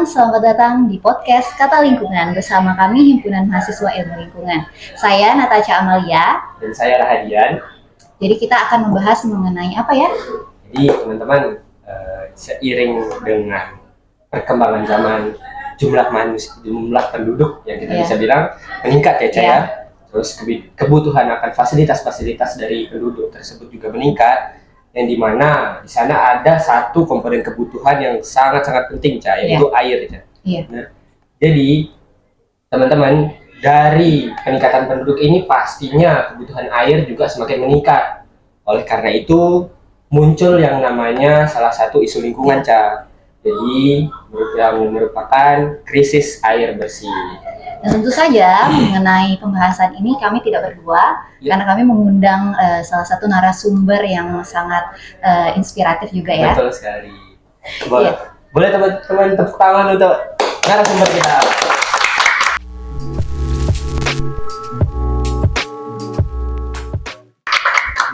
selamat datang di podcast Kata Lingkungan bersama kami Himpunan Mahasiswa Ilmu Lingkungan. Saya Natasha Amalia. Dan saya Rahadian. Jadi kita akan membahas mengenai apa ya? Jadi teman-teman, seiring dengan perkembangan zaman, jumlah penduduk yang kita bisa bilang meningkat ya, Caya. Terus kebutuhan akan fasilitas-fasilitas dari penduduk tersebut juga meningkat. Yang dimana di sana ada satu komponen kebutuhan yang sangat-sangat penting, Cah, yaitu air, Cah. Nah, jadi teman-teman, dari peningkatan penduduk ini pastinya kebutuhan air juga semakin meningkat. Oleh karena itu muncul yang namanya salah satu isu lingkungan, Cah. Jadi yang merupakan krisis air bersih. Dan tentu saja mengenai pembahasan ini kami tidak berdua, karena kami mengundang salah satu narasumber yang sangat inspiratif juga ya. Betul sekali. Boleh teman-teman tepuk tangan untuk narasumber kita.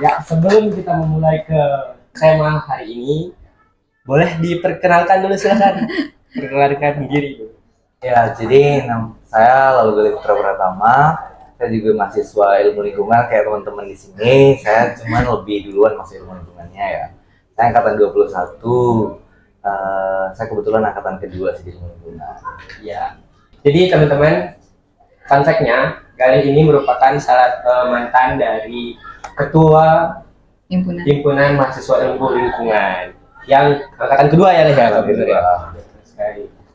Ya, sebelum kita memulai ke tema hari ini, boleh diperkenalkan dulu, silakan. Perkenalkan diri dulu. Ya, jadi saya Lalu Putra Pratama. Saya juga mahasiswa ilmu lingkungan kayak teman-teman di sini. Saya cuma lebih duluan masuk ilmu lingkungannya ya. Saya angkatan 21. Saya kebetulan angkatan kedua di ilmu lingkungan. Ya. Jadi teman-teman, fun fact-nya, kali ini merupakan mantan dari ketua Himpunan Mahasiswa Ilmu Lingkungan yang angkatan kedua ya, Leh.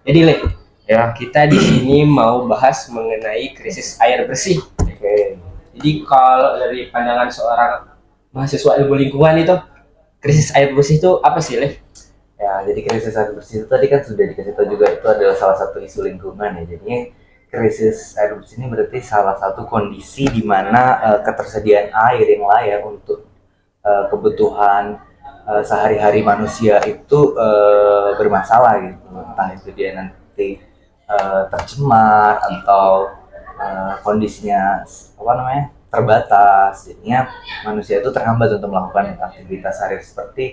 Jadi, Leh, ya, kita di sini mau bahas mengenai krisis air bersih. Oke. Jadi kalau dari pandangan seorang mahasiswa ilmu lingkungan itu, krisis air bersih itu apa sih, Leh? Ya, jadi krisis air bersih itu tadi kan sudah dikasih tahu juga, itu adalah salah satu isu lingkungan ya. Jadi krisis air bersih ini berarti salah satu kondisi di mana ketersediaan air yang layak untuk kebutuhan sehari-hari manusia itu bermasalah gitu. Entah itu dia nanti tercemar atau kondisinya terbatas, jadinya manusia itu terhambat untuk melakukan aktivitas sehari seperti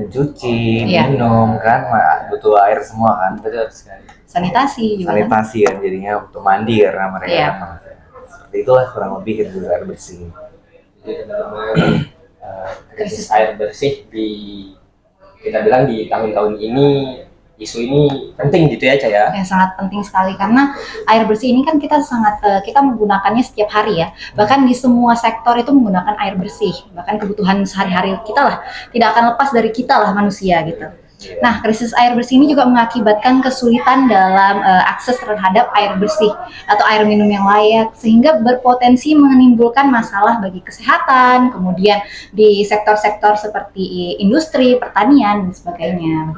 mencuci, minum kan, butuh air semua kan, sanitasi juga sanitasi kan, jadinya untuk mandi karena mereka seperti itulah kurang lebih krisis air bersih. Jadi teman-teman, krisis air bersih kita bilang di tahun-tahun ini, isu ini penting gitu ya, Caya? Ya, sangat penting sekali karena air bersih ini kan kita menggunakannya setiap hari ya. Bahkan di semua sektor itu menggunakan air bersih. Bahkan kebutuhan sehari-hari kita lah, tidak akan lepas dari kita lah manusia gitu. Nah, krisis air bersih ini juga mengakibatkan kesulitan dalam akses terhadap air bersih atau air minum yang layak, sehingga berpotensi menimbulkan masalah bagi kesehatan, kemudian di sektor-sektor seperti industri, pertanian, dan sebagainya.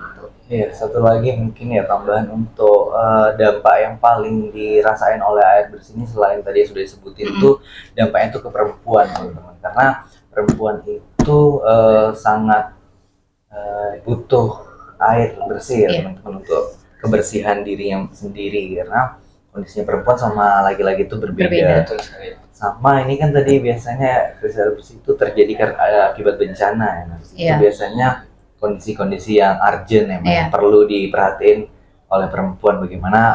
Iya, satu lagi mungkin ya tambahan untuk dampak yang paling dirasain oleh air bersih ini selain tadi yang sudah disebutin itu dampaknya itu ke perempuan, teman-teman. Karena perempuan itu sangat butuh air bersih ya, teman-teman, untuk kebersihan dirinya sendiri, karena kondisinya perempuan sama laki-laki itu berbeda. Sama ini kan tadi biasanya krisis air bersih itu terjadi karena akibat bencana ya. Itu biasanya kondisi-kondisi yang urgent yang perlu diperhatiin oleh perempuan, bagaimana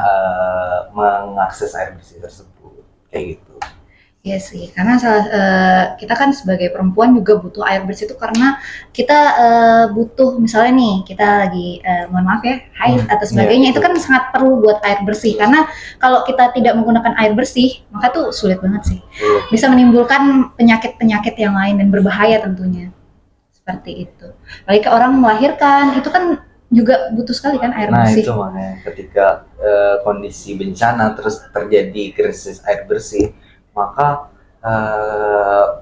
mengakses air bersih tersebut kayak gitu. Iya sih, karena kita kan sebagai perempuan juga butuh air bersih itu karena kita butuh, misalnya nih kita lagi mohon maaf ya, haid atau sebagainya, itu kan sangat perlu buat air bersih, karena kalau kita tidak menggunakan air bersih maka tuh sulit banget sih, bisa menimbulkan penyakit-penyakit yang lain dan berbahaya tentunya, seperti itu. Apalagi ke orang melahirkan itu kan juga butuh sekali kan air bersih. Nah itu makanya ketika kondisi bencana terus terjadi krisis air bersih, maka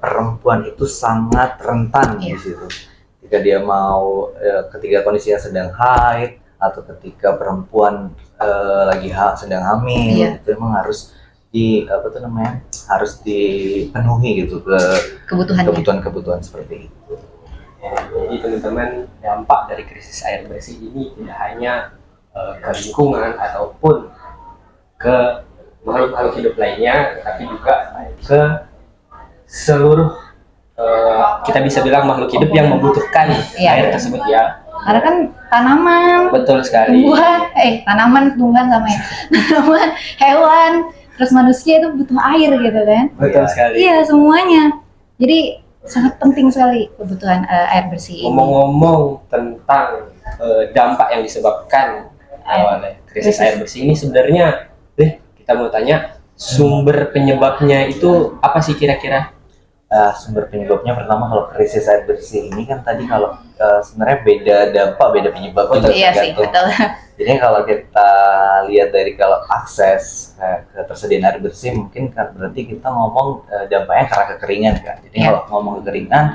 perempuan itu sangat rentan di situ. Ketika dia ketika kondisinya sedang haid atau ketika perempuan lagi sedang hamil, itu emang harus harus dipenuhi gitu kebutuhan seperti itu. Jadi teman-teman, dampak dari krisis air bersih ini tidak hanya ke lingkungan ataupun ke makhluk hidup lainnya, tapi juga ke seluruh kita bisa bilang makhluk hidup yang membutuhkan air tersebut ya. Karena kan tanaman, Betul sekali. tanaman, tumbuhan sama ya. Tanaman, hewan, terus manusia itu butuh air gitu kan. Betul sekali. Iya, semuanya. Jadi sangat penting sekali kebutuhan air bersih ini. Ngomong-ngomong tentang dampak yang disebabkan oleh krisis air bersih ini, sebenarnya kita mau tanya sumber penyebabnya itu apa sih kira-kira? Sumber penyebabnya pertama kalau krisis air bersih ini kan tadi kalau sebenarnya beda dampak, beda penyebab juga Iya sih, tergantung. betul. Jadi kalau kita lihat dari kalau akses ketersediaan air bersih mungkin kan berarti kita ngomong dampaknya karena kekeringan kan. Jadi Iya. kalau ngomong kekeringan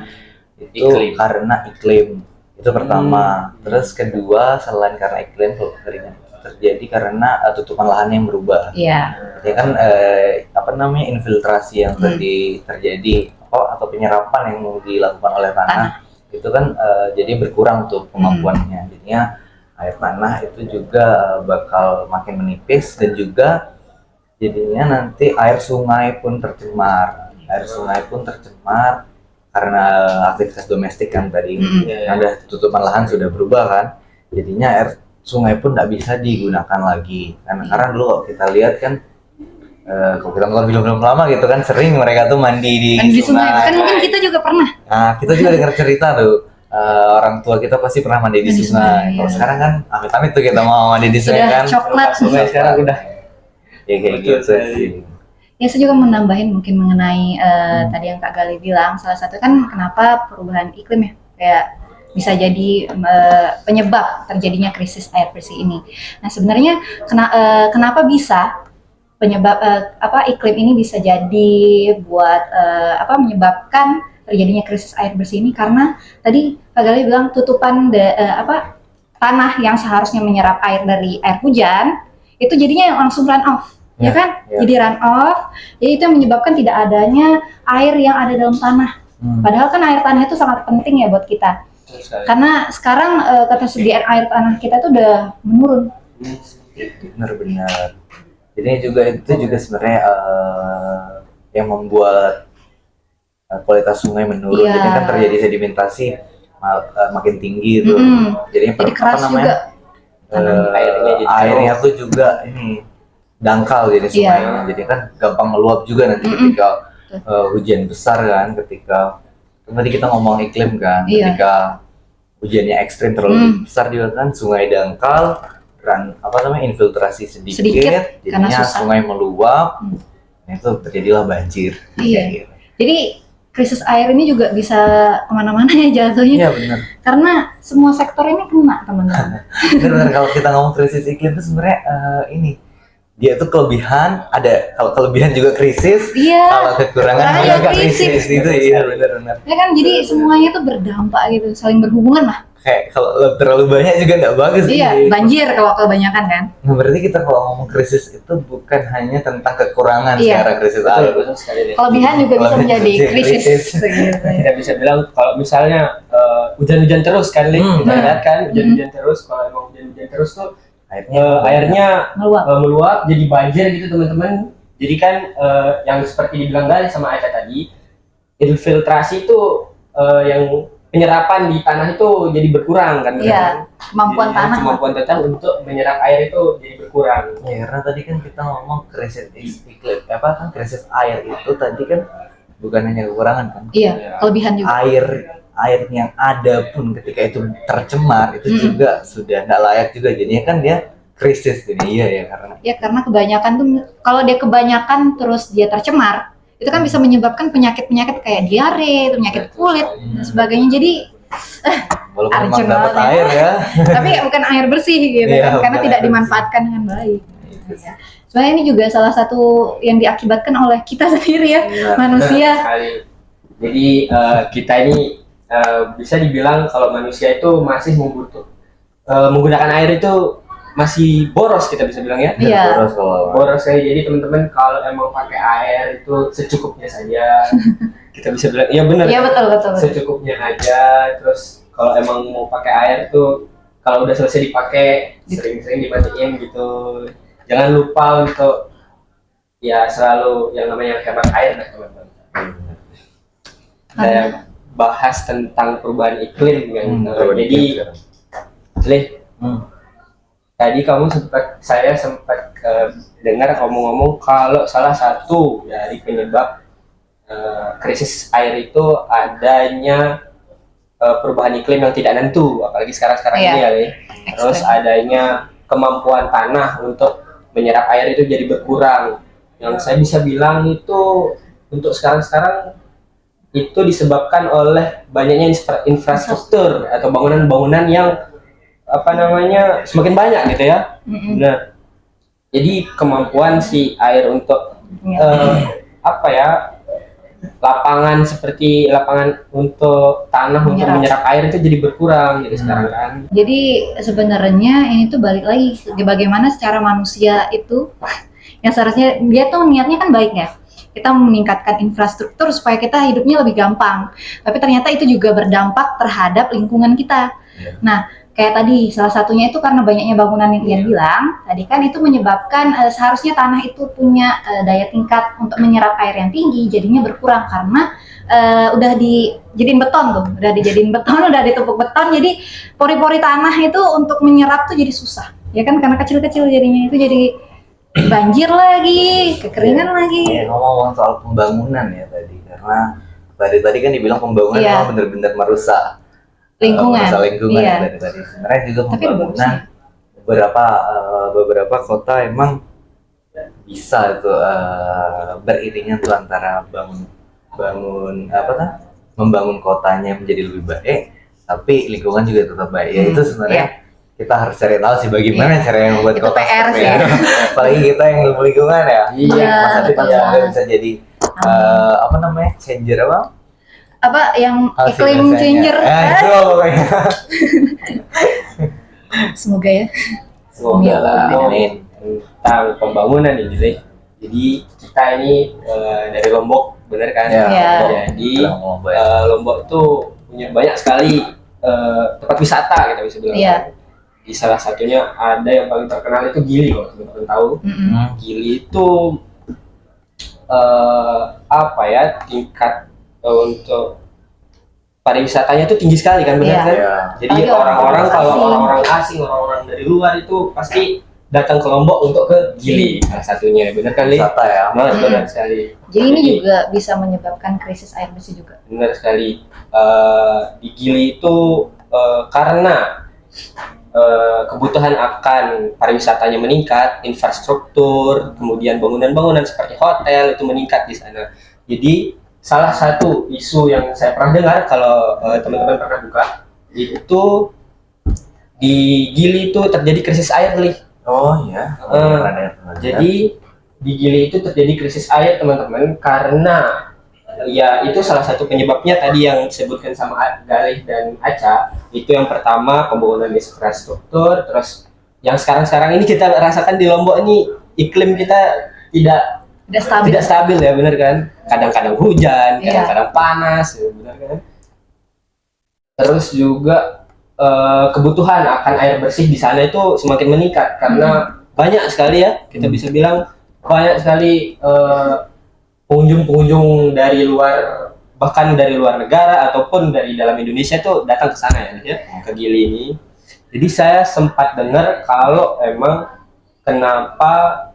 itu Iklim. karena iklim itu pertama. Terus kedua selain karena iklim, kalau kekeringan itu terjadi karena tutupan lahan yang berubah. Iya. Ya kan infiltrasi yang tadi terjadi atau penyerapan yang dilakukan oleh tanah itu kan jadi berkurang tuh kemampuannya. Jadinya air tanah itu juga bakal makin menipis dan juga jadinya nanti air sungai pun tercemar. Air sungai pun tercemar karena aktivitas domestik kan tadi. Ada tutupan lahan sudah berubah kan. Jadinya air sungai pun nggak bisa digunakan lagi. Karena dulu kalau kita lihat kan kalau kita nonton film-film lama gitu kan sering mereka tuh mandi di sungai. Kan mungkin kita juga pernah. Nah, kita juga dengar cerita tuh orang tua kita pasti pernah mandi di sungai. Kalau sekarang kan amit-amit tuh kita mau mandi di sungai kan. Coklat. Sungai sekarang udah Ya kayak Betul gitu sekali. sih. Ya, saya juga menambahin mungkin mengenai tadi yang Kak Gali bilang, salah satu kan kenapa perubahan iklim ya, kayak bisa jadi penyebab terjadinya krisis air bersih ini. Nah, sebenarnya kenapa bisa penyebab iklim ini bisa jadi buat menyebabkan terjadinya krisis air bersih ini, karena tadi Kak Gali bilang tutupan tanah yang seharusnya menyerap air dari air hujan itu jadinya langsung run off. Ya kan? Jadi run off, jadi itu yang menyebabkan tidak adanya air yang ada dalam tanah. Padahal kan air tanah itu sangat penting ya buat kita. Karena sekarang ketersediaan air tanah kita itu udah menurun. Benar-benar. Jadi itu juga sebenarnya yang membuat kualitas sungai menurun. Iya. Jadi kan terjadi sedimentasi makin tinggi tuh. Jadi keras juga. Airnya tuh juga ini dangkal jadi sungainya. Jadi kan gampang meluap juga nanti ketika hujan besar kan, ketika tadi kita ngomong iklim kan, ketika hujannya ekstrim terlalu besar juga kan sungai dangkal, infiltrasi sedikit jadinya sungai meluap. Nah, itu terjadilah banjir. Iya. Jadi krisis air ini juga bisa kemana-mana ya jatuhnya. Iya benar. Karena semua sektor ini kena, teman-teman. Benar, kalau kita ngomong krisis iklim itu sebenarnya dia tuh kelebihan ada, kalau kelebihan juga krisis, kalau kekurangan juga krisis. Itu iya benar. Ya kan, jadi semuanya tuh berdampak gitu, saling berhubungan lah. Kayak kalau terlalu banyak juga nggak bagus. Iya, banjir kalau kebanyakan kan. Nah, berarti kita kalau ngomong krisis itu bukan hanya tentang kekurangan sekarang krisis air. Kelebihan juga bisa menjadi krisis. Kita bisa bilang kalau misalnya hujan-hujan terus kan, kita lihat kan hujan-hujan terus, kalau emang hujan-hujan terus tuh airnya meluap jadi banjir gitu teman-teman. Jadi kan yang seperti dibilang Gali sama Aca tadi, infiltrasi itu yang penyerapan di tanah itu jadi berkurang kan. Iya, kemampuan tanah untuk menyerap air itu jadi berkurang. Ya, karena tadi kan kita ngomong krisis iklim, krisis air itu tadi kan bukan hanya kekurangan kan. Iya, kelebihan juga. Air yang ada pun ketika itu tercemar itu juga sudah nggak layak juga, jadinya kan dia krisis jadi karena kebanyakan tuh, kalau dia kebanyakan terus dia tercemar itu kan bisa menyebabkan penyakit kayak diare, penyakit kulit dan sebagainya. Jadi walaupun memang dapat air ya tapi bukan air bersih gitu kan, karena tidak dimanfaatkan dengan baik. Sebenarnya ini juga salah satu yang diakibatkan oleh kita sendiri ya, manusia. Jadi kita ini bisa dibilang kalau manusia itu masih menggunakan air itu masih boros, kita bisa bilang ya. Iya. Boros ya. Jadi teman-teman kalau emang pakai air itu secukupnya saja. Kita bisa bilang iya benar. Iya betul. Secukupnya aja. Terus kalau emang mau pakai air itu kalau udah selesai dipakai sering-sering dimatiin gitu. Jangan lupa untuk ya selalu yang namanya hemat air nah teman-teman. Saya bahas tentang perubahan iklim kan. Jadi Leh, Hmm. tadi saya sempat dengar ngomong-ngomong kalau salah satu dari penyebab krisis air itu adanya perubahan iklim yang tidak nentu, apalagi sekarang-sekarang Iya. ini ya, Leh. Terus Ekstrem. adanya kemampuan tanah untuk menyerap air itu jadi berkurang. Yang saya bisa bilang itu untuk sekarang-sekarang itu disebabkan oleh banyaknya infrastruktur atau bangunan-bangunan yang apa namanya semakin banyak gitu ya. Mm-mm. Nah, jadi kemampuan si air untuk Iya. apa ya, lapangan seperti lapangan untuk tanah untuk menyerap air itu jadi berkurang jadi sekarang kan. Jadi sebenarnya ini tuh balik lagi ke bagaimana secara manusia itu yang seharusnya dia tuh niatnya kan baik ya. Kita meningkatkan infrastruktur supaya kita hidupnya lebih gampang. Tapi ternyata itu juga berdampak terhadap lingkungan kita. Iya. Nah, kayak tadi salah satunya itu karena banyaknya bangunan yang Ian bilang, tadi kan itu menyebabkan seharusnya tanah itu punya daya tingkat untuk menyerap air yang tinggi, jadinya berkurang karena udah dijadiin beton tuh, udah dijadiin beton, udah ditumpuk beton, jadi pori-pori tanah itu untuk menyerap tuh jadi susah, ya kan karena kecil-kecil jadinya itu jadi banjir lagi, kekeringan lagi. Ya, ngomong soal pembangunan ya tadi, karena tadi kan dibilang pembangunan Iya. memang benar-benar merusak Lingkungan. merusak lingkungan Iya. ya tadi. Sebenarnya juga Tapi ada pembangunan beberapa kota emang bisa tuh beriringan tuh antara membangun kotanya menjadi lebih baik, tapi lingkungan juga tetap baik. Ya itu sebenarnya kita harus cari tahu sih bagaimana cara yang membuat Itu kota PR seperti sih. itu. Apalagi kita yang ilmu lingkungan ya. Iya. Mas Adi betul semoga banget. bisa jadi apa namanya, changer apa? Apa yang Hasil iklim bahasanya. changer? Itu pokoknya. Semoga ya. Semoga lah. Amin. Tentang pembangunan ini, Leh. Jadi kita ini dari Lombok, benar kan? Ya. Iya. Jadi Lombok ya. Lombok itu punya banyak sekali tempat wisata kita bisa bilang. Iya. Di salah satunya ada yang paling terkenal itu Gili, kalau teman-teman tahu. Mm-mm. Gili itu apa ya, tingkat untuk pariwisatanya itu tinggi sekali kan, benar Iya. kan? Iya. Jadi Apalagi orang-orang orang-orang kalau asing. orang-orang asing, orang-orang dari luar itu pasti datang ke Lombok untuk ke Gili salah satunya, benar kan, Li? Wisata ya. Nah, benar sekali. Jadi ini juga bisa menyebabkan krisis air bersih juga. Benar sekali. Di Gili itu karena kebutuhan akan pariwisatanya meningkat, infrastruktur, kemudian bangunan-bangunan seperti hotel itu meningkat di sana. Jadi salah satu isu yang saya pernah dengar, kalau teman-teman pernah buka, itu di Gili itu terjadi krisis air, Li. Oh iya. Jadi di Gili itu terjadi krisis air, teman-teman, karena ya itu salah satu penyebabnya tadi yang disebutkan sama Galih dan Aca. Itu yang pertama pembangunan infrastruktur, terus yang sekarang-sekarang ini kita rasakan di Lombok ini iklim kita tidak Tidak stabil. stabil ya, benar kan? Kadang-kadang hujan, Iya. kadang-kadang panas, ya, benar kan? Terus juga kebutuhan akan air bersih di sana itu semakin meningkat karena banyak sekali ya, kita bisa bilang banyak sekali pengunjung-pengunjung dari luar, bahkan dari luar negara ataupun dari dalam Indonesia tuh datang ke sana ya, ke Gili ini. Jadi saya sempat dengar kalau emang kenapa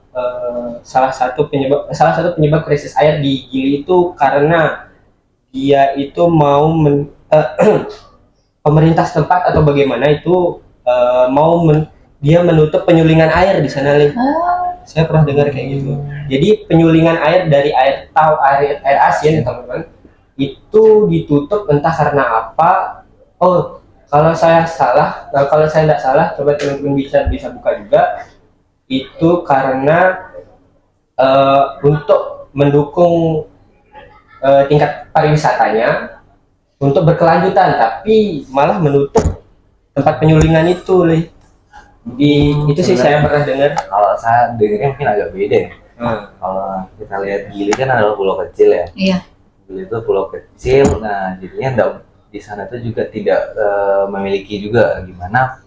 salah satu penyebab krisis air di Gili itu karena dia itu mau pemerintah setempat atau bagaimana itu dia menutup penyulingan air di sana, Lin. Oh, Saya pernah dengar kayak gitu. Jadi penyulingan air dari air asin, teman-teman, itu ditutup entah karena apa. Oh, kalau saya tidak salah, coba teman-teman bisa buka juga. Itu karena untuk mendukung tingkat pariwisatanya untuk berkelanjutan, tapi malah menutup tempat penyulingan itu, Lih. Itu sih saya pernah dengar. Kalau saya dengarnya mungkin agak beda ya. Kalau kita lihat Gili kan adalah pulau kecil ya. iya. Gili itu pulau kecil, nah jadinya di sana tuh juga tidak memiliki juga gimana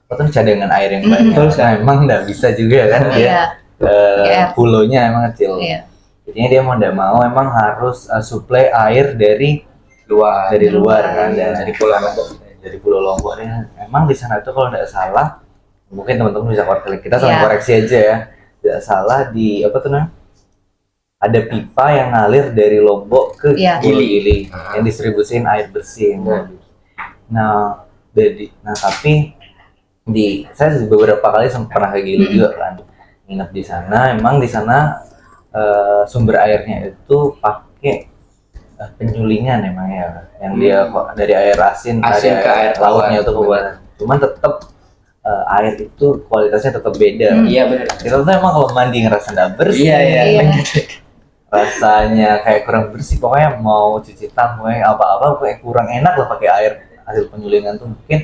apa tuh cadangan air yang banyak. Betul, Nah, emang nggak bisa juga kan dia Iya. pulaunya emang kecil. Iya. Jadinya dia mau nggak mau emang harus suplai air dari luar kan, dari Pulau Lombok. dari Pulau Lombok nih, emang di sana itu kalau nggak salah, mungkin teman-teman bisa koreksi, kita saling Iya. koreksi aja ya, tidak salah di apa tuh namanya, ada pipa yang ngalir dari Lombok ke Iya. Pulau Gili yang distribusiin air bersih. Nah, tapi saya beberapa kali pernah ke Gili juga kan, nginep di sana. Emang di sana sumber airnya itu pakai penyulingan emang ya, yang dia kok dari air asin Asin dari ke air lautnya tawar. itu keluar. Cuman tetap air itu kualitasnya tetap beda. Iya benar. Kita tuh emang kalau mandi ngerasa nggak bersih, Iya. rasanya kayak kurang bersih, pokoknya mau cuci tangan, pokoknya apa-apa kayak kurang enak lah pakai air hasil penyulingan tuh. Mungkin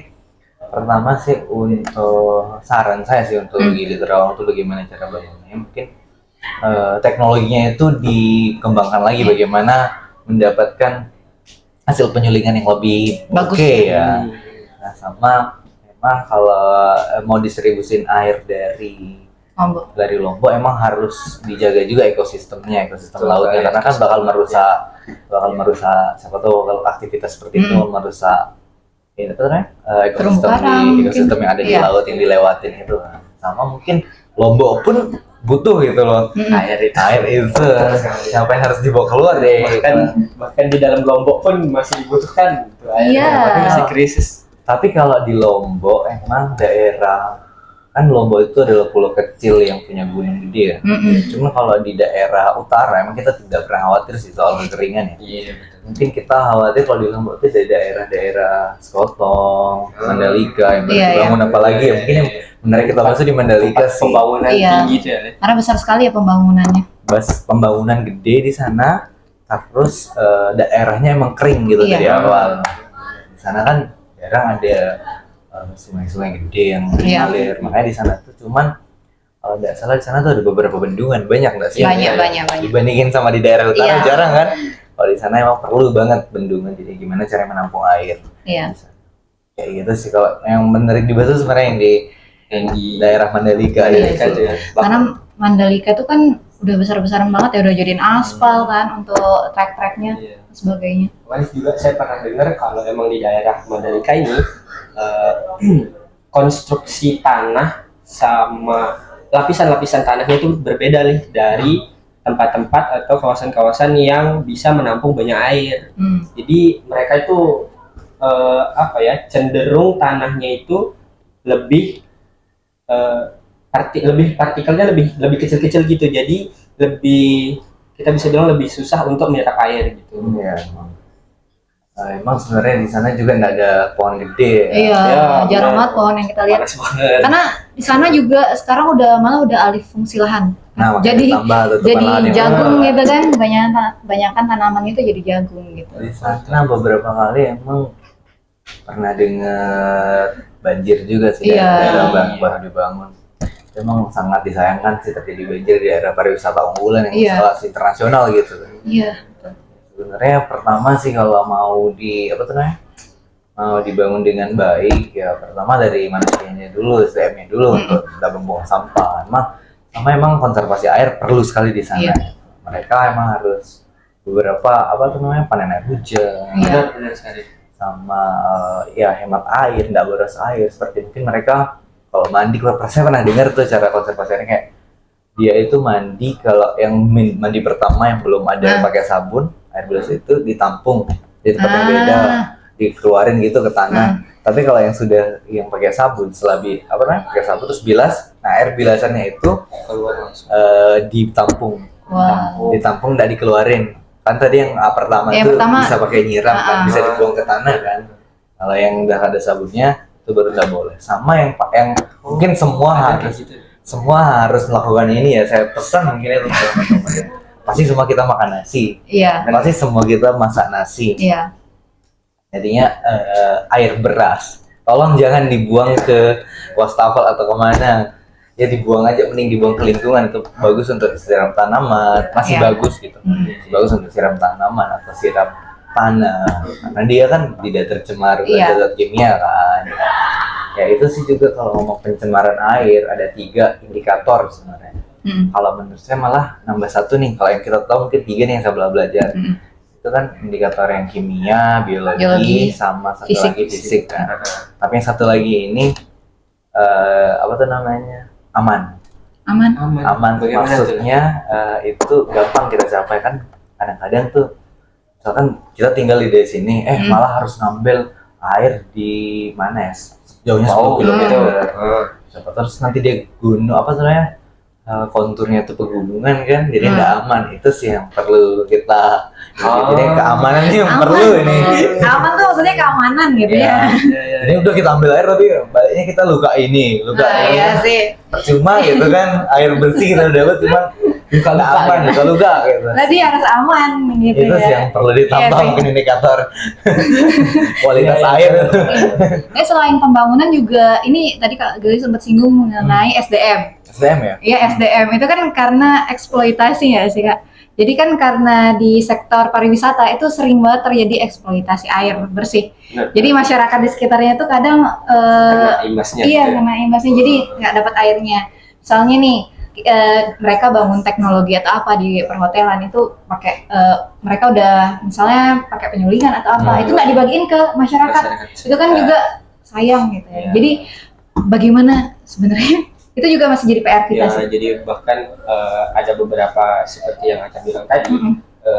pertama sih untuk saran saya sih untuk Gili Trawangan tuh bagaimana cara bangunnya, mungkin teknologinya itu dikembangkan lagi, bagaimana mendapatkan hasil penyulingan yang lebih Bagus oke ya. ya. Nah, sama memang kalau mau distribusin air dari Lombok. Lombok emang harus dijaga juga ekosistem Betul, lautnya, karena kan bakal ekosistem merusak siapa tahu kalau aktivitas seperti itu merusak ini tuh Terumbu karang, ekosistem yang ada di iya. laut yang dilewatin itu. Sama mungkin Lombok pun butuh gitu loh Air itu siapa yang harus dibawa keluar deh. bahkan di dalam Lombok pun masih dibutuhkan tuh air. Iya. Bahkan masih krisis. Tapi kalau di Lombok emang daerah, kan Lombok itu adalah pulau kecil yang punya gunung gede ya. Cuma kalau di daerah utara emang kita tidak pernah khawatir sih soal kekeringan ya. Iya betul. Mungkin kita khawatir kalau di Lombok itu dari daerah-daerah Sekotong, Mandalika yang baru Iya, dibangun, apalagi ya mungkin yang menarik kita masuk di Mandalika sih. Pembangunan Iya. tinggi tuh ya. Karena besar sekali ya pembangunannya. Pembangunan gede di sana, terus daerahnya emang kering gitu Iya. dari awal. Di sana kan jarang ada sungai-sungai gede yang Iya. mengalir, makanya di sana tuh cuman kalau nggak salah di sana tuh ada beberapa bendungan, banyak nggak sih? Banyak. Dibandingin sama di daerah utara Iya. jarang kan? Kalau di sana emang perlu banget bendungan, jadi gimana cara menampung air? Iya. Kayak gitu sih. Kalau yang menarik di Batu sebenarnya yang di daerah Mandalika Iya, itu. tuh ya. Karena Mandalika itu kan udah besar-besaran banget ya, udah jadiin aspal kan untuk trek-treknya Iya. dan sebagainya. Kemarin juga saya pernah dengar kalau emang di daerah Mandalika ini konstruksi tanah sama lapisan-lapisan tanahnya itu berbeda nih dari tempat-tempat atau kawasan-kawasan yang bisa menampung banyak air. Jadi mereka itu cenderung tanahnya itu lebih partikelnya lebih kecil-kecil gitu. Jadi kita bisa bilang lebih susah untuk menyerap air gitu. Iya. Emang sebenarnya di sana juga nggak ada pohon gede. Iya, Ya, jarang benar. banget pohon yang kita lihat. Panas banget. Karena di sana juga sekarang malah udah alih fungsi lahan. Nah, makanya Jadi ditambah tutupan Jadi lahan yang jagung baru. gitu kan, banyakan tanaman itu jadi jagung gitu. Di sana beberapa kali emang pernah dengar banjir juga sih, Iya. daerah baru dibangun. Emang sangat disayangkan sih terjadi banjir di daerah pariwisata unggulan yang Iya. kelas internasional gitu. Iya. Sebenarnya pertama sih kalau mau dibangun dengan baik ya, pertama dari manusianya dulu, SDM-nya dulu untuk tidak membuang sampah. Emang konservasi air perlu sekali di sana. Iya. Mereka emang harus beberapa panen air hujan, Iya. Benar sekali. sama ya hemat air, tidak boros air. Seperti mungkin mereka kalau mandi, saya pernah dengar tuh cara konservasi airnya kayak dia itu mandi, kalau yang mandi pertama yang belum ada pakai sabun, air bilas itu ditampung di tempat yang beda, dikeluarin gitu ke tanah. Tapi kalau yang sudah yang pakai sabun, pakai sabun terus bilas, nah air bilasannya itu Keluar langsung. ditampung, Wow. ditampung nggak dikeluarin. Kan tadi yang pertama Yang itu pertama, bisa pakai nyiram kan, ah. bisa dibuang ke tanah kan. Kalau yang udah ada sabunnya itu baru nggak boleh. Sama yang mungkin semua harus melakukan ini ya. Saya pesan mungkin itu untuk teman-teman. Pasti semua kita makan nasi, Iya. pasti semua kita masak nasi. Iya. Jadinya air beras, tolong jangan dibuang ke wastafel atau kemana. Ya dibuang aja, mending dibuang ke lingkungan, itu bagus untuk siram tanaman, masih Iya. bagus gitu. Bagus untuk siram tanaman atau siram tanah, karena dia kan tidak tercemar Iya. zat kimia kan. Ya itu sih juga kalau ngomong pencemaran air ada 3 indikator sebenarnya. Kalau menurut saya malah nambah 1 nih, kalau yang kita tahu mungkin 3 nih yang saya belajar. itu kan indikator yang kimia, biologi, Biologi, sama satu fisik. lagi fisik kan. Tapi yang satu lagi ini apa tuh namanya? Aman. Aman. Aman Bagaimana maksudnya itu gampang kita capai kan. Kadang-kadang tuh misalkan kita tinggal di desa sini, malah harus ngambil air di mana ya? Jauhnya 10 kilometer. Terus nanti dia gunung apa sebenarnya konturnya itu pegunungan kan, jadi nggak aman. Itu sih yang perlu kita. Jadi keamanan ini yang Aman. perlu ini. Aman tuh maksudnya keamanan gitu ya. Jadi udah kita ambil air tapi baliknya kita luka ini. Iya sih. Percuma gitu kan, air bersih kita udah dapat cuma luka aman, luka gitu. Berarti harus aman gitu Itu ya. sih yang perlu ditambah Iya sih. mungkin indikator kualitas air. Selain pembangunan juga ini tadi Kak Gali sempat singgung mengenai SDM. SDM ya? Iya, SDM itu kan karena eksploitasi ya sih Kak. Jadi kan karena di sektor pariwisata itu sering banget terjadi eksploitasi air bersih. Jadi masyarakat di sekitarnya itu kadang Kena imbasnya. iya kena imbasnya, jadi nggak dapat airnya. Misalnya nih mereka bangun teknologi atau apa di perhotelan itu pakai mereka udah misalnya pakai penyulingan atau apa, itu nggak dibagiin ke masyarakat. Itu kan juga sayang gitu ya. Iya. Jadi bagaimana sebenarnya itu juga masih jadi PR kita Ya, sih. jadi bahkan ada beberapa seperti yang Aca bilang tadi,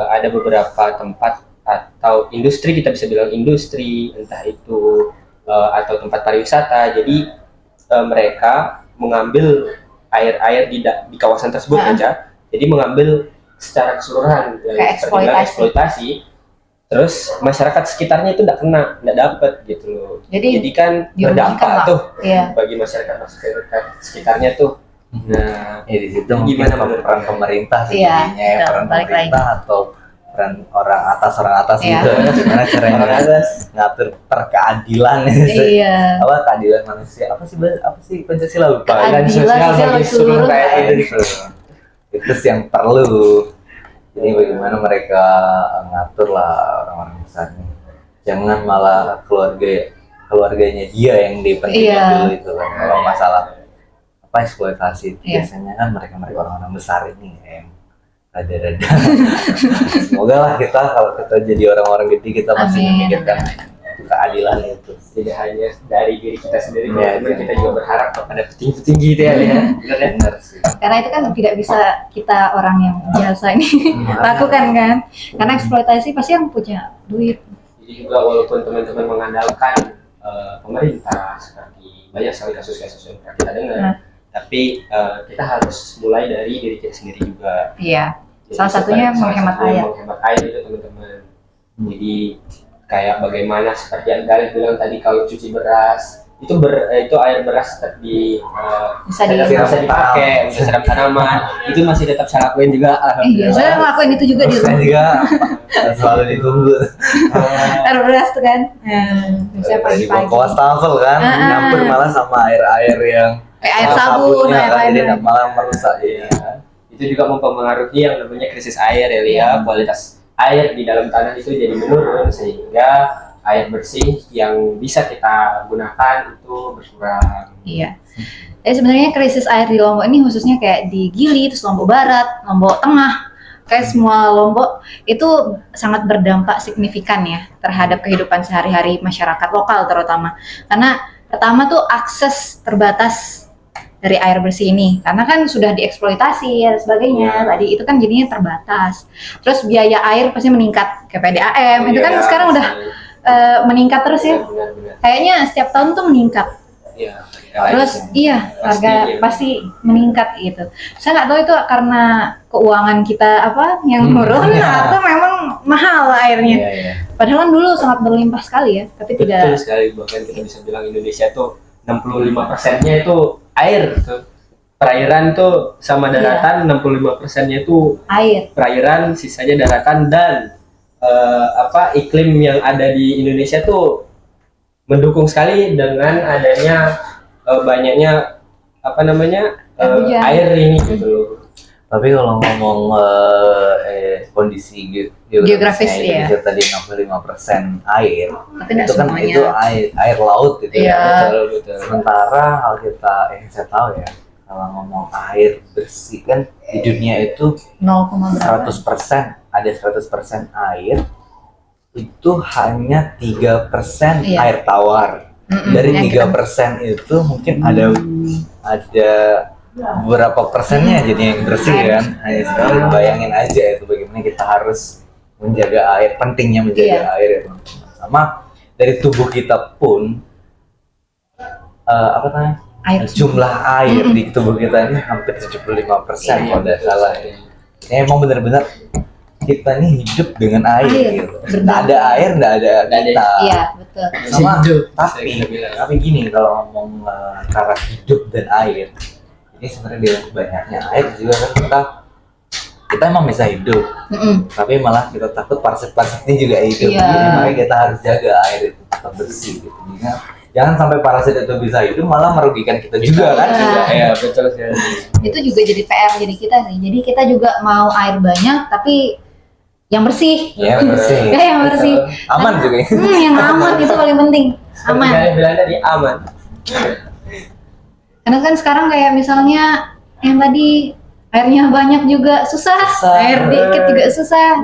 ada beberapa tempat atau industri, kita bisa bilang industri, entah itu atau tempat pariwisata. Jadi mereka mengambil air-air di kawasan tersebut aja, jadi mengambil secara keseluruhan, Kayak seperti bilang eksploitasi. Terus masyarakat sekitarnya itu nggak dapet gitu loh. Jadi kan dirugikan berdampak lah. tuh Iya. bagi masyarakat sekitarnya tuh. Nah, Ya di situ Gimana mungkin menurut peran kamu? pemerintah sih Iya, jadinya ya, betul, peran balik pemerintah atau peran orang atas Iya. gitu. Gimana caranya ngatur perkeadilan Iya. apa keadilan manusia apa sih Pancasila lupa Keadilan sosial bagi seluruh rakyat. Itu sih yang perlu. Jadi bagaimana mereka ngatur lah orang-orang besar nih, jangan malah keluarganya dia yang dipentingin Iya. dulu itu kan. Kalau masalah apa eksploitasi itu Iya. biasanya kan mereka orang-orang besar ini yang rada-rada. Semoga lah kita kalau kita jadi orang-orang gede kita masih Amin. memikirkan keadilan itu. tidak hanya dari diri kita sendiri, Iya, teman-teman, iya. kita juga berharap kepada petinggi-petinggi itu ya. Benar ya? Benar sih. Karena itu kan tidak bisa kita orang yang biasa ini lakukan kan. Karena eksploitasi pasti yang punya duit. Jadi juga walaupun teman-teman mengandalkan pemerintah, seperti banyak sekali kasus-kasus yang pernah kita dengar, tapi kita harus mulai dari diri kita sendiri juga. Iya. Jadi Salah satunya salah menghemat satunya air. menghemat air itu teman-teman. Jadi kayak bagaimana seperti yang Galih bilang tadi, kalau cuci beras itu air beras tetap Bisa tetap bisa dipakai untuk siram tanaman, itu masih tetap saya lakuin juga. Iya, saya ngelakuin itu juga di Saya rumah. juga selalu ditunggu. Air beras tuh kan. Bisa Di bawah pagi-pagi. wastafel kan, nyampur malah sama air-air yang Air sabun, sabunnya kan, jadi air-air. malah merusak jadi kan. Itu juga mempengaruhi yang namanya krisis air ya, Lia. Kualitas air di dalam tanah itu jadi menurun, sehingga air bersih yang bisa kita gunakan itu berkurang. Iya. Jadi sebenarnya krisis air di Lombok ini khususnya kayak di Gili, terus Lombok Barat, Lombok Tengah, kayak semua Lombok itu sangat berdampak signifikan ya terhadap kehidupan sehari-hari masyarakat lokal terutama. Karena pertama tuh akses terbatas dari air bersih ini, karena kan sudah dieksploitasi dan sebagainya. Tadi itu kan jadinya terbatas. Terus biaya air pasti meningkat, kayak PDAM itu kan sekarang udah meningkat terus ya. Benar-benar. Kayaknya setiap tahun tuh meningkat. Iya. Terus iya harga pasti meningkat gitu. Saya nggak tahu itu karena keuangan kita apa yang turun atau memang mahal airnya. Iya, iya. Padahal kan dulu sangat berlimpah sekali ya, tapi Betul tidak. sekali, bahkan kita bisa bilang Indonesia tuh 65%-nya itu air tuh. Perairan tuh sama daratan, 65%-nya itu Air. perairan, sisanya daratan. Dan iklim yang ada di Indonesia tuh mendukung sekali dengan adanya banyaknya Hujan. air ini gitu loh. Tapi kalau ngomong kondisi Geografis, geografisnya Indonesia tadi 65% air, Tapi nggak itu kan semuanya. itu air laut gitu Iya. ya. Betul. Sementara kalau kita saya tahu ya, kalau ngomong air bersih kan di dunia itu 0, berapa? 100% ada 100% air, itu hanya 3% Iya. air tawar. Dari yang 3% itu mungkin ada beberapa persennya jadi yang bersih kan. Hanya sekarang bayangin aja itu bagaimana kita harus menjaga air, pentingnya menjaga Iya. air ya teman-teman. Sama dari tubuh kita pun apa namanya? air Jumlah air di tubuh kita ini hampir 75% kalau tidak salah ya. Ini emang benar-benar kita nih hidup dengan air, Air, gitu. Nggak ada air, nggak ada kita. Iya, betul. Sama, Hidup, tapi saya bilang. gini kalau ngomong antara hidup dan air, ini sebenarnya dengan banyaknya air juga kan kita emang bisa hidup, tapi malah kita takut parasit-parasitnya juga hidup. Iya. Jadi makanya kita harus jaga air itu tetap bersih gitu. Jangan sampai parasit itu bisa hidup malah merugikan kita juga kan. Iya. Ya betul sekali. Itu juga jadi PR jadi kita sih. Jadi kita juga mau air banyak tapi yang bersih. Ya bersih. Ya, yang bersih. Aman juga. Yang aman itu paling penting. Seperti Aman. kalian bilang tadi aman. Karena kan sekarang kayak misalnya yang tadi airnya banyak juga susah, Susah. air dikit juga susah.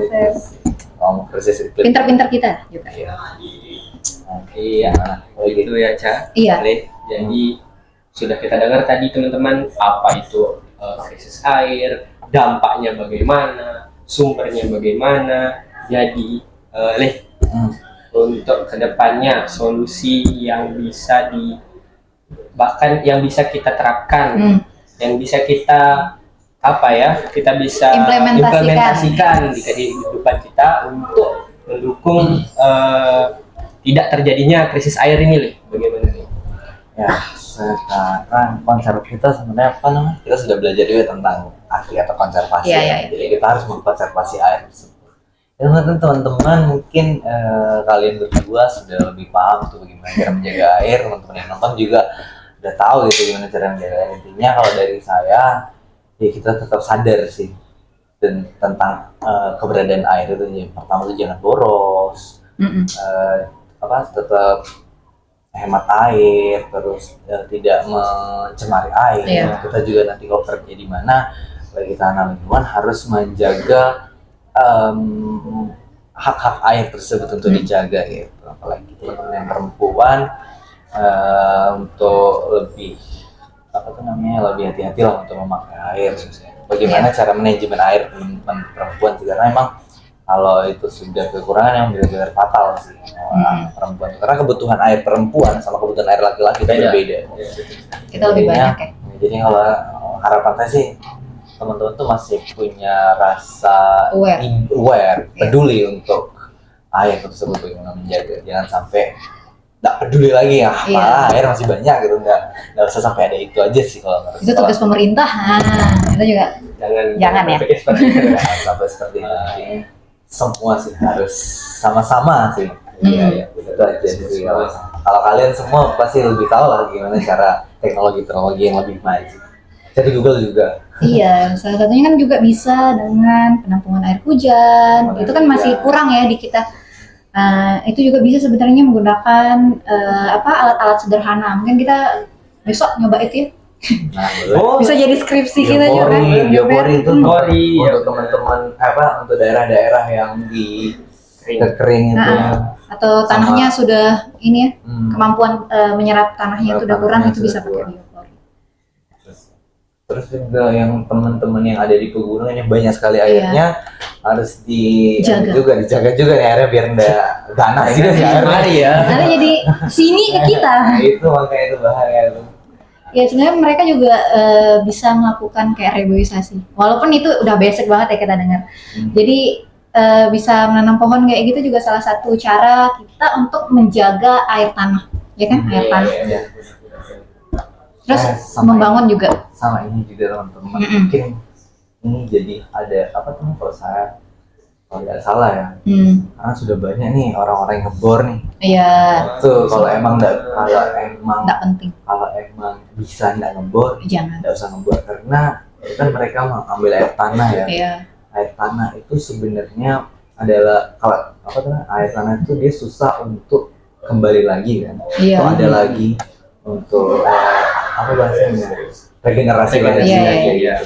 Ngomong persis itu. Pintar-pintar kita juga. Iya. Iya. Oh gitu. Itu ya Ca. Iya. Baik. Jadi sudah kita dengar tadi teman-teman apa itu krisis air, dampaknya bagaimana, sumbernya bagaimana. Jadi Leh, untuk kedepannya solusi yang bisa bahkan yang bisa kita terapkan, yang bisa kita kita bisa implementasikan di kehidupan kita untuk mendukung tidak terjadinya krisis air ini, Leh. Bagaimana nih? Ya, sekarang konsep kita sebenarnya apa namanya? Kita sudah belajar juga tentang arti atau konservasi. Iya, iya. Jadi kita harus mengkonservasi air tersebut. Dan mungkin teman-teman mungkin kalian berdua sudah lebih paham tuh bagaimana cara menjaga air. Teman-teman yang nonton juga udah tahu gitu gimana cara menjaga air. Intinya kalau dari saya, ya kita tetap sadar sih dan tentang keberadaan air itu. Yang pertama itu jangan boros. Tetap hemat air, terus tidak mencemari air. Iya. Kita juga nanti kalau kerja di mana, bagi tanah lingkungan harus menjaga hak-hak air tersebut untuk dijaga gitu. Apalagi teman-teman yang perempuan untuk lebih lebih hati-hati lah untuk memakai air. Bagaimana cara manajemen air teman-teman perempuan juga, karena memang kalau itu sudah kekurangan yang benar-benar fatal sih perempuan. Karena kebutuhan air perempuan sama kebutuhan air laki-laki itu berbeda. Kita lebih banyak ya. Jadi kalau harapan saya sih teman-teman tuh masih punya rasa aware, peduli untuk air tersebut, bagaimana menjaga. Jangan sampai nggak peduli lagi ya, air masih banyak gitu, nggak usah sampai ada itu aja sih kalau menurut Itu tugas pemerintah. Itu juga jangan ya. Jangan sampai seperti itu. Semua sih harus sama-sama sih. Iya, itu aja sih. Kalau kalian semua pasti lebih tahu lah gimana cara teknologi yang lebih maju. Jadi Google juga. Iya, salah satunya kan juga bisa dengan penampungan air hujan. Itu kan masih kurang ya di kita. Itu juga bisa sebenarnya menggunakan alat-alat sederhana. Mungkin kita besok nyoba itu ya. Nah, Bisa jadi skripsi kita juga. Biopori itu Biopori, untuk teman-teman untuk daerah-daerah yang di kekering itu. Atau tanahnya sudah ini ya, kemampuan menyerap tanahnya itu udah kurang, itu bisa pakai biopori. Terus juga yang teman-teman yang ada di pegunungan yang banyak sekali airnya harus dijaga juga nih airnya biar enggak ganas juga sih airnya ya. Nanti jadi sini ke kita. Itu makanya itu bahaya itu. Ya sebenarnya mereka juga bisa melakukan kayak reboisasi. Walaupun itu udah basic banget ya kita dengar. Jadi bisa menanam pohon kayak gitu juga salah satu cara kita untuk menjaga air tanah, ya kan? Air tanah. Iya. Terus membangun juga. Sama ini juga teman-teman. Mungkin ini jadi ada kalau nggak salah ya. Karena sudah banyak nih orang-orang yang ngebor nih. Iya. Tuh kalau emang nggak penting. Kalau emang bisa nggak ngebor, Jangan. nggak usah ngebor karena kan mereka mengambil air tanah ya. Iya. Air tanah itu sebenarnya adalah air tanah itu dia susah untuk kembali lagi kan. Iya. Itu ada lagi untuk bahasanya regenerasi lagi. Iya.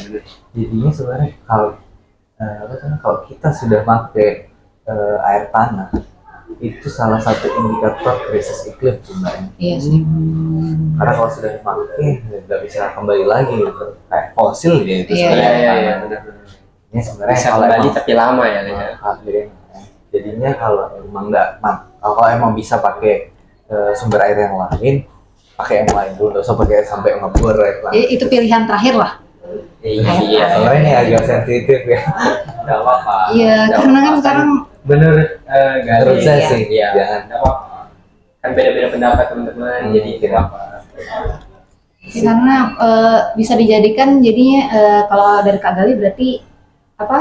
Jadinya sebenarnya kalau kalau kita sudah pakai air tanah, itu salah satu indikator krisis iklim sebenarnya. Iya sih. Karena kalau sudah dipakai nggak bisa kembali lagi gitu. Kayak fosil gitu Iya, sebenarnya. Iya, benar. Ini sebenarnya Bisa kalau kembali emang tapi lama ya, Lin. jadinya kalau emang kalau emang bisa pakai sumber air yang lain, pakai yang lain dulu, nggak usah pakai sampai ngebor air lain. Itu pilihan terakhir lah. Iya. Soalnya ini agak sensitif ya. Nggak apa-apa. Iya, Nggak karena kan apa-apa. sekarang Bener, Menurut saya Iya. sih, Iya. jangan. Nggak apa-apa. Kan beda-beda pendapat teman-teman, jadi tidak apa. karena bisa dijadikan jadinya kalau dari Kak Gali berarti apa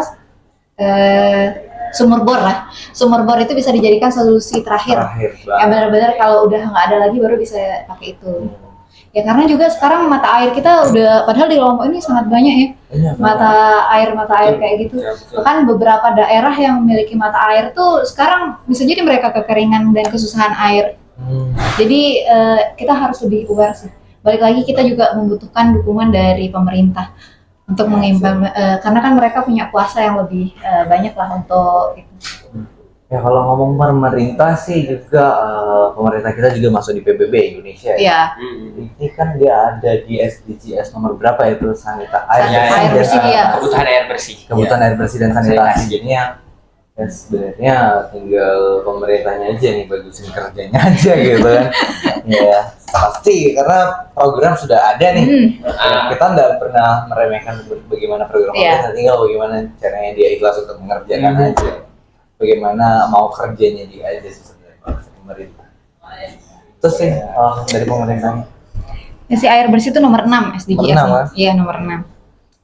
sumber bor lah. Sumber bor itu bisa dijadikan solusi terakhir. Terakhir Yang banget. benar-benar kalau udah nggak ada lagi baru bisa pakai itu. Ya karena juga sekarang mata air kita udah padahal di Lombok ini sangat banyak ya Iya, mata air kayak gitu. Bahkan beberapa daerah yang memiliki mata air tuh sekarang bisa jadi mereka kekeringan dan kesusahan air. Jadi kita harus lebih aware sih. Balik lagi kita juga membutuhkan dukungan dari pemerintah untuk karena kan mereka punya kuasa yang lebih banyak lah untuk itu. Ya kalau ngomong pemerintah sih juga pemerintah kita juga masuk di PBB Indonesia ya. Iya, Ini kan dia ada di SDGs nomor berapa itu Air bersih, iya. Kebutuhan air bersih. kebutuhan air bersih dan sanitasi. Sanitasi. Jadinya ya sebenarnya tinggal pemerintahnya aja nih bagusin kerjanya aja gitu kan. Ya pasti karena program sudah ada nih. Kita nggak pernah meremehkan bagaimana program Iya. pemerintah, tinggal bagaimana caranya dia ikhlas untuk mengerjakan aja. Bagaimana mau kerjanya dia aja sih sebenarnya pemerintah. Terus sih dari pemerintahnya. Ya, si air bersih itu nomor 6 SDGs. Nomor 6, Mas. Iya, nomor 6.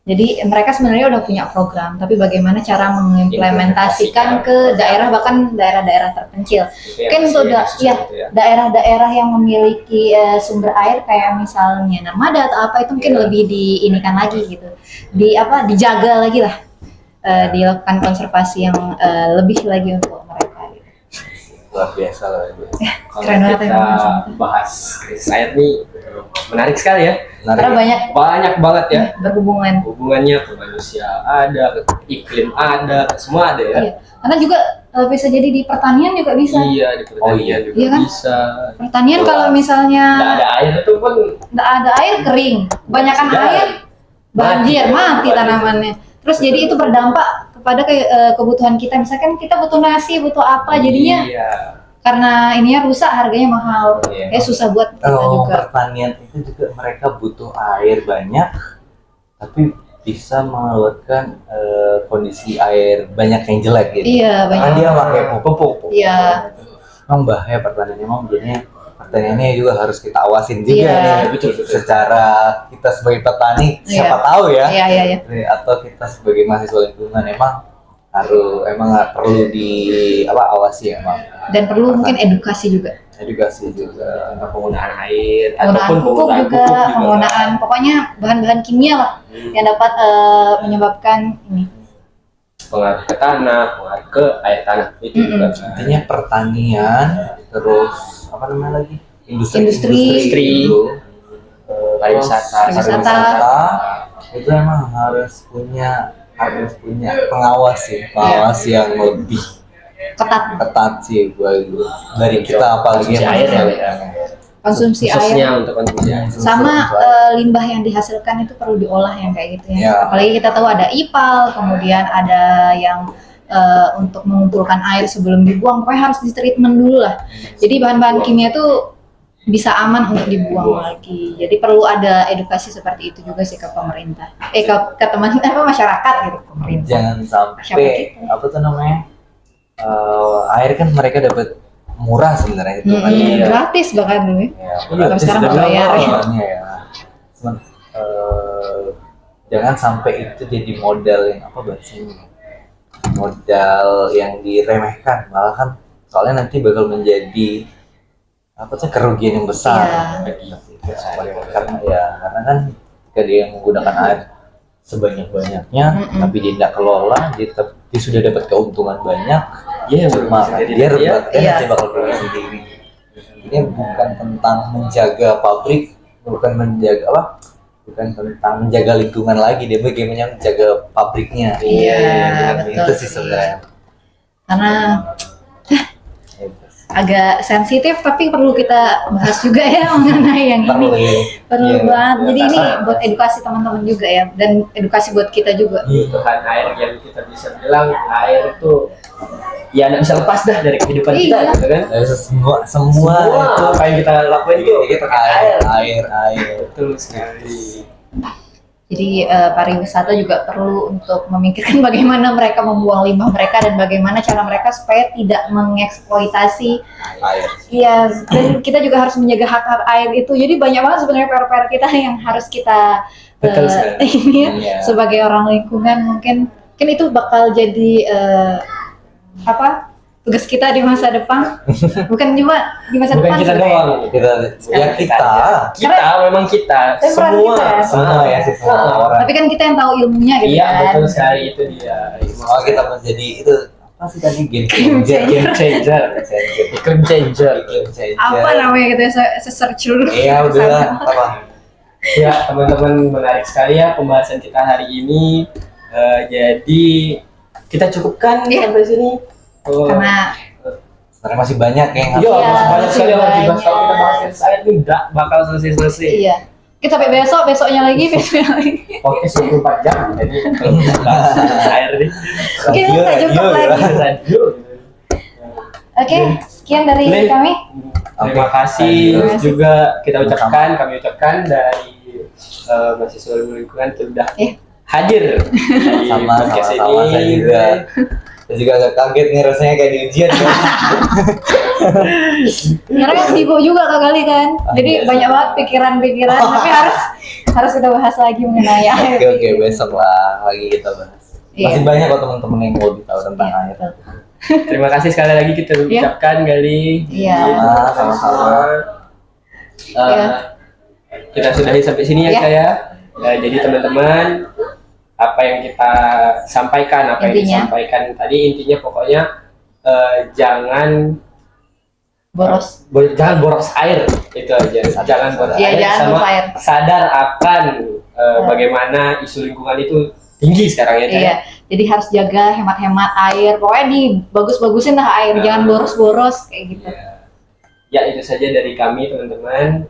Jadi mereka sebenarnya udah punya program, tapi bagaimana cara mengimplementasikan ke daerah bahkan daerah-daerah terpencil. Mungkin sudah ya daerah-daerah yang memiliki sumber air kayak misalnya Narmada atau apa itu mungkin lebih diinikan lagi gitu. Dijaga lagi lah. Dilakukan konservasi yang lebih lagi untuk mereka gitu. Luar biasa lah. Kalau Keren banget kita ya, bahas krisis air nih menarik sekali ya. Karena Banyak banget ya. berhubungan. Hubungannya ke manusia ada, ke iklim ada, ke semua ada ya. Iya. Karena juga bisa jadi di pertanian juga bisa. Iya, di pertanian juga Iya kan? bisa. Pertanian Wah. kalau misalnya Nggak ada air itu pun nggak ada air kering, kebanyakan Sudah. air banjir, mati Mati. tanamannya. Terus jadi itu berdampak kepada kebutuhan kita. Misalkan kita butuh nasi, butuh apa, jadinya Iya. karena ininya rusak harganya mahal. Iya. Susah buat kita Kalau juga. pertanian itu juga mereka butuh air banyak, tapi bisa mengeluarkan kondisi air banyak yang jelek gitu. Iya, Karena banyak. dia pakai pupuk. Iya. Memang bahaya pertaniannya, memang jadinya pertaniannya juga harus kita awasin juga Iya. nih. Betul. Secara kita sebagai petani, siapa Iya. tahu ya. Iya. Atau kita sebagai mahasiswa lingkungan emang perlu awasi emang. Dan perlu mungkin edukasi juga. Edukasi juga. Tentang penggunaan air Penggunaan pupuk penggunaan juga, penggunaan pokoknya bahan-bahan kimia lah yang dapat menyebabkan ini. pengaruh ke tanah, pengaruh ke air tanah itu juga. Intinya pertanian, terus apa namanya lagi? Industri. itu, Pariwisata. pariwisata itu emang harus punya pengawas yang lebih ketat sih dari kita apalagi Konsumsi yang air ya, manusia. Konsumsi Khususnya air untuk konsumsi air. sama limbah yang dihasilkan itu perlu diolah yang kayak gitu ya. Ya. Apalagi kita tahu ada IPAL, kemudian ada yang untuk mengumpulkan air sebelum dibuang, pokoknya harus di treatment dulu lah. Jadi bahan-bahan kimia itu bisa aman untuk dibuang lagi. Jadi perlu ada edukasi seperti itu juga sih ke pemerintah. Ke teman masyarakat gitu, pemerintah. Jangan sampai apa tuh namanya air kan mereka dapat murah sebenarnya itu kan. Gratis bahkan dulu. Ya, Tapi sekarang sudah bayar. awalnya ya. Cuman, jangan sampai itu jadi modal yang apa bahasanya? Modal yang diremehkan, malah kan soalnya nanti bakal menjadi apa tuh kerugian yang besar bagi kita. Karena kan ketika dia menggunakan air sebanyak-banyaknya, tapi dia tidak kelola, dia sudah dapat keuntungan banyak, Iya, maka dia nanti bakal rugi sendiri. Ini bukan tentang menjaga pabrik, bukan menjaga bukan tentang menjaga lingkungan lagi, dia bagaimana menjaga pabriknya. Iya, betul itu sih sih. sebenarnya. Karena Itu. agak sensitif tapi perlu kita bahas juga ya mengenai yang Perlu ini. ya. Perlu Iya, banget. iya, Jadi ini karena- buat edukasi teman-teman juga ya, dan edukasi buat kita juga. Kebutuhan air yang kita bisa bilang air itu ya nggak bisa lepas dah dari kehidupan kita Iya. gitu kan. Dari semua Semua itu apa yang kita lakuin itu kita air. betul sekali. Jadi pariwisata juga perlu untuk memikirkan bagaimana mereka membuang limbah mereka dan bagaimana cara mereka supaya tidak mengeksploitasi. Air. Iya, dan kita juga harus menjaga hak-hak air itu. Jadi banyak banget sebenarnya PR-PR kita yang harus kita Betul sekali. ini ya, Iya. sebagai orang lingkungan mungkin itu bakal jadi tugas kita di masa depan. Bukan cuma di masa Bukan depan kita sebenarnya. doang. Kita memang kita Tapi peran semua kita ya. semua ya sih, semua orang. Tapi kan kita yang tahu ilmunya gitu Iya kan. betul sekali itu dia. Semua kita menjadi itu apa sih tadi game Game changer. Game changer. Game changer. Game changer. Apa namanya gitu ya, saya search dulu. Iya udah apa? Ya teman-teman, menarik sekali ya pembahasan kita hari ini. Jadi kita cukupkan Iya. sampai sini. Karena Sebenarnya masih banyak yang Iya, Iya, masih banyak sekali yang harus masih dibahas. Kalau kita bahas dari saya ini nggak bakal selesai-selesai. iya. Kita sampai besoknya lagi, besoknya lagi. Oke, 24 jam. Jadi kalau kita bahas air nih, Oke, kita jumpa lagi. radio. Oke, sekian dari Boleh. kami. Terima kasih Terima kasih. juga kami ucapkan dari mahasiswa ilmu lingkungan sudah Iya. hadir di sama podcast sama saya ini. juga. Saya juga agak kaget nih rasanya kayak di ujian kan. Karena kan sibuk juga kali kan. Jadi Iya. banyak banget pikiran-pikiran, tapi harus kita bahas lagi mengenai air. Oke, besok lah lagi kita bahas. Iya. Masih banyak kok teman-teman yang mau tahu tentang Iya, air. betul. Terima kasih sekali lagi kita ucapkan Gali. Iya. Sama-sama. Iya. Kita sudahi sampai sini ya Iya. Kak ya. Jadi teman-teman, apa yang kita sampaikan, apa yang Intinya. disampaikan tadi intinya pokoknya jangan jangan boros air itu aja. Jangan boros Iya, air jangan sama boros air. sadar akan bagaimana isu lingkungan itu tinggi sekarang ya Kak. Iya. Jadi harus jaga hemat-hemat air. Pokoknya dibagus-bagusin lah air, jangan boros-boros kayak gitu. Ya itu saja dari kami teman-teman.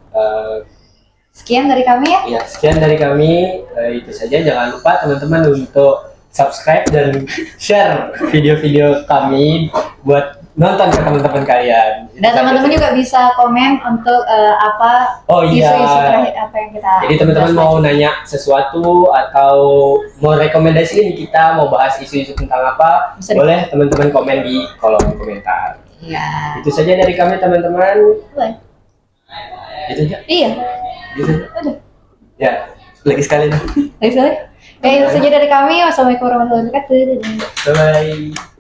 Sekian dari kami ya. Ya, sekian dari kami. Itu saja. Jangan lupa teman-teman untuk subscribe dan share video-video kami buat nonton ke teman-teman kalian. Dan teman-teman juga bisa komen untuk apa Oh iya. isu-isu terakhir apa yang kita Jadi teman-teman bahas mau lagi. nanya sesuatu atau mau rekomendasiin kita mau bahas isu-isu tentang apa, Bisa di- boleh teman-teman komen di kolom komentar. Iya. Itu saja dari kami teman-teman. Boleh. Itu aja. Iya. Gitu. Udah. Ya, lagi sekali. Baik sekali. Oke, itu saja dari kami. Wassalamualaikum warahmatullahi wabarakatuh. Bye.